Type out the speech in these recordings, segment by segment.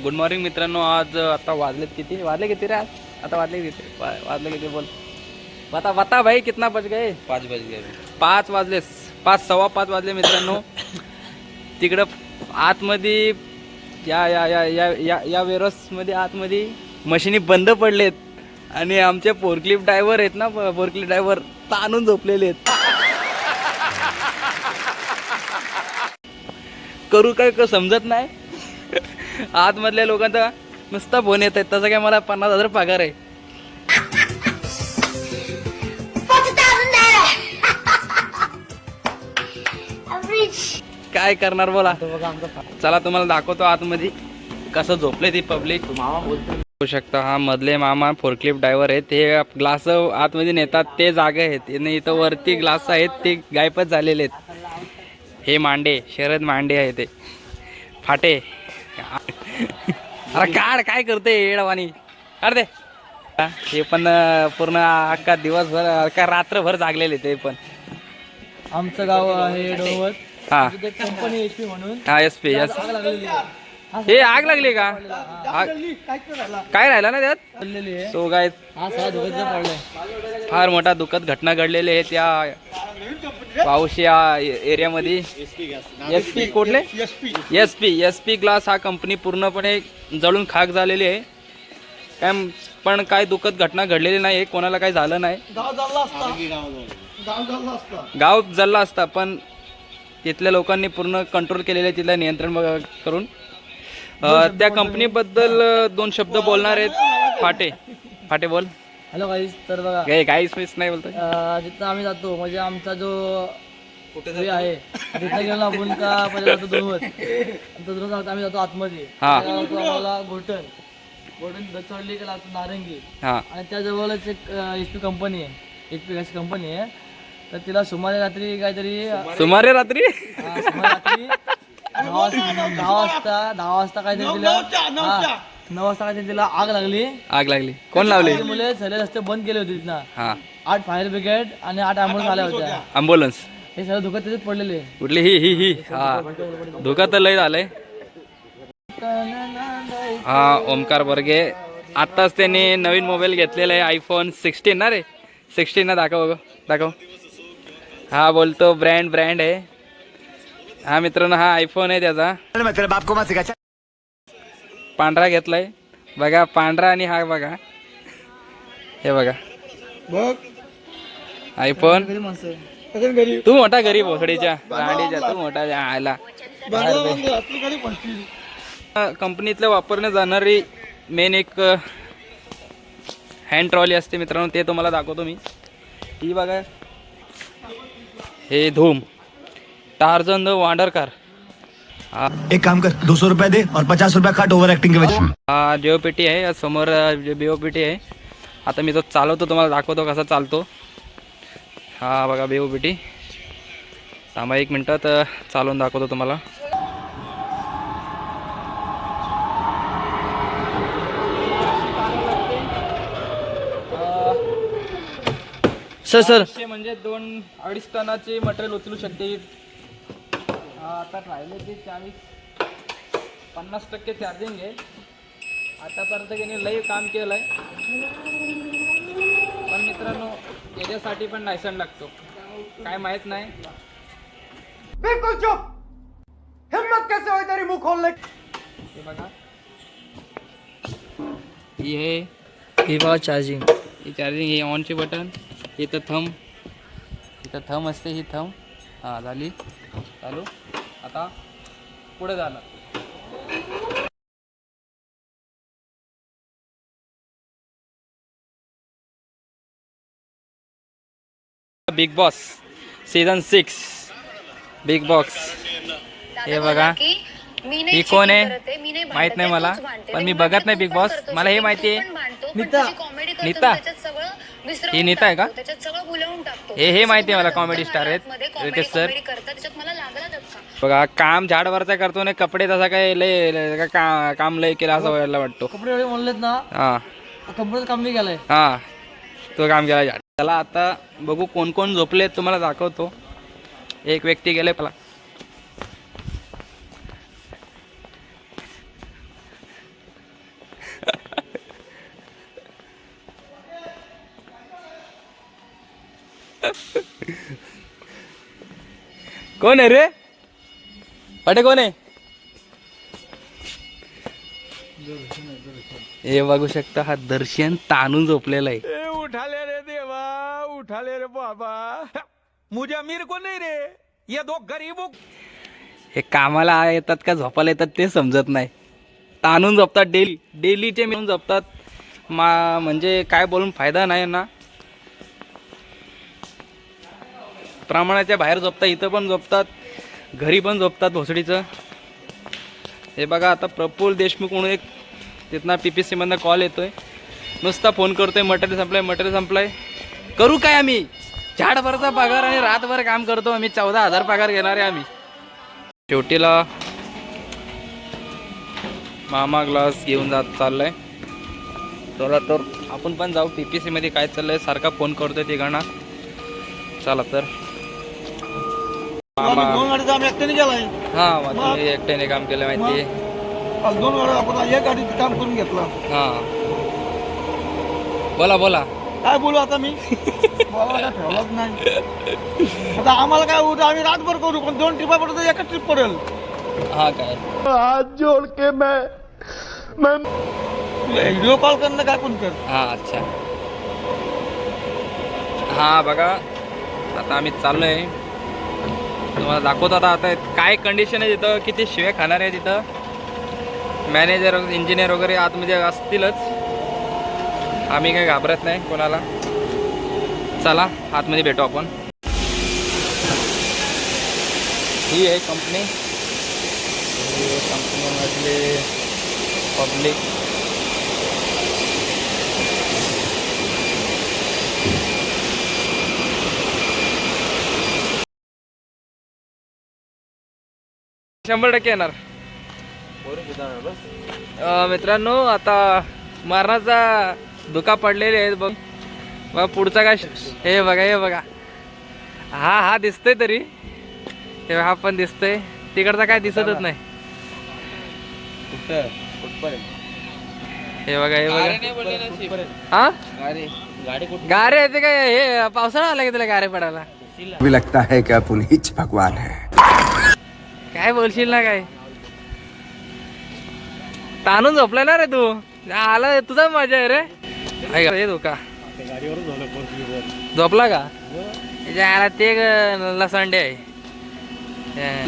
Good morning मित्रांनो. आज आता वाजले किती रे आज? आता वाजले किती बोल बता बता भाई. कितना बज गए? 5 बज गए. 5 वाजले. 5 सव्वा 5 वाजले मित्रांनो. तिकडं आतमध्ये या वेरसमध्ये आतमध्ये मशिनी बंद पडलेत आणि आमचे फोरक्लिप ड्रायव्हर आहेत ना, फोरक्लिप ड्रायव्हर ताणून झोपलेले आहेत. करू काय समजत नाही. आतमधल्या लोकांचा नुसता फोन येत आहेत. तसं काय मला 50,000 पगार आहे. काय करणार बोला. चला तुम्हाला दाखवतो आतमध्ये कसं झोपले ती पब्लिक. मामा बोलू शकता. हा मधले मामा फोरक्लिप ड्रायव्हर आहेत. ते ग्लास आतमध्ये नेतात ते जागा आहेत. इथं वरती ग्लास आहेत ते गायबच झालेले आहेत. हे मांडे शरद मांडे आहे ते फाटे. अरे काढ काय करते येडवानी काढ दे. हे पण पूर्ण अख्खा दिवसभर अख्खा रात्रभर जागलेले ते पण. आमचं गाव आहे डोंगर. हा कंपनी एचपी म्हणून. हा एसपी. हे आग लागली का? काय राहिला ना त्यात? सो गाय फार मोठा दुःखद घटना घडलेली आहे त्या पाऊस या एरियामध्ये. एसपी कुठले? एसपी ग्लास हा कंपनी पूर्णपणे जळून खाक झालेली आहे. पण काय दुःखद घटना घडलेली नाही. कोणाला काही झालं नाही. गाव जळला असता पण तिथल्या लोकांनी पूर्ण कंट्रोल केलेले, तिथलं नियंत्रण करून. त्या कंपनीबद्दल 2 शब्द बोलणार आहेत. फाटे बोल. हॅलो गाईस. तर बघा गाईस मिस नाही बोलतो. जिथं आम्ही जातो म्हणजे आमचा जो कुठे आहे तिथं गेलो आपण का पहिले जातो दोनवर. आम्ही जातो आतमध्ये. आम्हाला घोटण चढली का लागतो नारंगी. आणि त्या जवळच एक एचपी कंपनी आहे. एचपी गॅस कंपनी आहे. तर तिला सुमारे रात्री काहीतरी 10 वाजता काहीतरी तिला 9 वाजता काहीतरी तिला आग लागली. कोण लावली? मुले सगळे रस्ते बंद केले होते तिथं. 8 फायर ब्रिगेड आणि 8 ॲम्ब्युलन्स आल्या होत्या. ॲम्ब्युलन्स हे सगळं धुक्यात तिथेच पडलेले. कुठली? ही हा धोका तर लय झालंय. हा ओमकार बर्गे. आत्ताच त्यांनी नवीन मोबाईल घेतलेला आहे. आयफोन 16 ना रे. 16 ना दाखव. हा बोलतो ब्रँड आहे. हा मित्रांनो हा आयफोन आहे त्याचा. पांढरा घेतलाय बघा. पांढरा आणि हा बघा. हे बघा आयफोन. तू मोठा गरीब भोसडीच्या रांडीच्या. तू मोठा आला. कंपनीतल्या वापरण्यात जाणारी मेन एक हँड ट्रॉली असते मित्रांनो. ते तुम्हाला दाखवतो मी. ही बघा. हे धूम टार्झन द वंडर कार. एक काम कर 200 रुपये दे और 50 रुपये काट ओव्हर ऍक्टिंग के वजह. हा जेओपीटी आहे. समोर बीओपीटी आहे. आता मी तो चालवतो तुम्हाला दाखवतो कसा चालतो. हा बघा बीओपीटी. थांबा 1 मिनिटात चालवून दाखवतो तुम्हाला. सर म्हणजे 2-2.5 टनाचे मटेरियल उचलू शकते. आता राहिले ते 50% चार्जिंग आहे. आतापर्यंत त्यांनी लई काम केलं आहे. पण मित्रांनो याच्यासाठी पण लायसन लागतो. काय माहित नाही. बिल्कुल चुप. हिम्मत कैसे हुई तेरी मुंह खोलने की? हे बघा. हे बघा चार्जिंग. हे ऑनचे बटन. इथं थंब असते. ही थंब हा झाली चालू. आता पुढे झालं. Big boss season 6 big boss. हे बघा. ही कोण आहे माहित नाही मला. पण मी बघत नाही बिग बॉस. मला हे माहिती आहे नीता. ही नीता आहे का? हे माहिती आहे मला. कॉमेडी स्टार आहेत रितेश सर. बघा काम झाडवरचा करतो ना. कपडे तसा काय लय काम लय केलं असं व्हायला वाटतो. कपडे म्हणलेत ना. हा कपडे काम नाही केलंय. हा तो काम केला झाड. चला आता बघू कोण कोण झोपले तुम्हाला दाखवतो. एक व्यक्ती गेले. मला कोण आहे रे? पाटे कोण आहे? हे बघू शकता, हा दर्शन ताणून झोपलेला आहे. उठाले रे देवा, उठाले रे बाबा, मुझे अमीर को नहीं रे, ये दो गरीबों. हे कामाला येतात का झोपायला येतात ते समजत नाही. ताणून झोपतात, डेलीचे मिळून झोपतात. म्हणजे काय बोलून फायदा नाही ना. प्रमाणाच्या बाहेर झोपतात, इथं पण झोपतात, घरी पण झोपतात भोसडीचं. हे बघा, आता प्रफुल्ल देशमुख म्हणून एक तिथनं PPC मधनं कॉल येतोय. नुसता फोन करतोय, मटेरियल संपलाय. करू काय आम्ही? झाडभरचा पगार आणि रातभर काम करतो आम्ही. 14,000 पगार घेणार आहे आम्ही. शेवटीला मामा ग्लास घेऊन चाललाय. चला तर आपण पण जाऊ PPC मध्ये काय चाललंय. सारखा फोन करतोय तिघांना. चला तर मामा. आम्ही एकट्याने गेलाय. हा, मग तुम्ही एकट्याने काम केलं माहिती. 2 गाड्या आपण एक गाडीत काम करून घेतलं. हा, बोला. काय बोलू आता मी? बोलायला ठेवलंच नाही. आता आम्हाला काय होतं, आम्ही रातभर करू, पण 2 ट्रिपा पडतो, एकच ट्रिप पडेल. हा काय हाथ जोड़ के मैं व्हिडिओ कॉल करणं काय पण कर. हा, अच्छा. हा बघा, आता आम्ही चाललोय. तुम्हाला दाखवतो आता काय कंडिशन आहे तिथं, किती शिव्या खाणार आहे तिथं. मॅनेजर, इंजिनियर वगैरे आतमध्ये असतीलच. आम्ही काही घाबरत नाही कोणाला. चला आतमध्ये भेटू आपण. ही आहे कंपनीमधले पब्लिक. शंभर टक्के येणार. मित्रांनो, आता मरणाचा धुका पडलेले आहेत बघ. पुढचा काय? हे बघा. हा दिसतोय तरी. हे हा पण दिसतोय. तिकडचा काय दिसतच नाही. हे बघा. हा, गारे येते काय? हे पावसाळा आला की तुला गारे पडायला? भी लगता है कि आप उन्हीं भगवान है. काय बोलशील ना काय? ताणून झोपलाय ना रे तू. आला तुझा मजा आहे रे. हे धोका झोपला का? ते लसंडे आहे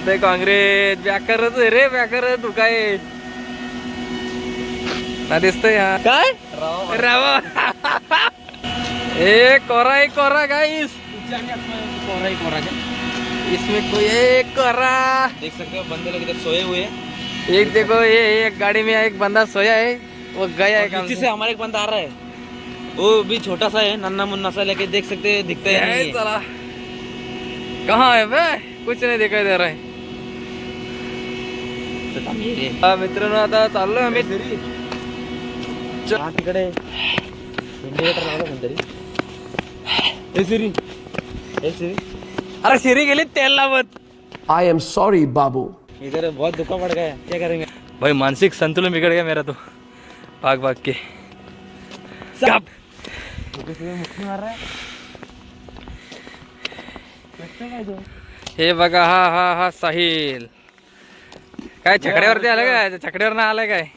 ते. काँग्रेस बॅकरच आहे रे. बॅकर तू काय ना दिसतोय. हा काय रावा. ए कोरा गाइस, इसमें कोई एक कोरा. देख सकते हो बंदे लोग इधर सोए हुए हैं. एक देखो, ये एक गाड़ी में एक बंदा सोया है, वो गया है. नीचे से हमारा एक बंदा आ रहा है, वो भी छोटा सा है, नन्ना मुन्ना सा, लेके देख सकते हैं, दिखता है नहीं. चला, कहाँ है बे? कुछ नहीं दिखाई दे रहा है. मित्रांनो, आता चाललोय आम्ही. तिकडे इंडिकेटर लावला कोणतरी. अरे शिरी गेली तेल लावत. आई एम सॉरी बाबू. इधर बहुत धोखा पड़ गया, क्या करेंगे भाई? मानसिक संतुलन बिगड़ गया मेरा तो भाग के. मार रहा है. हे बघा, हा साहिल काय छकड्यावरती आलं काय? छकड्यावर ना आलाय काय?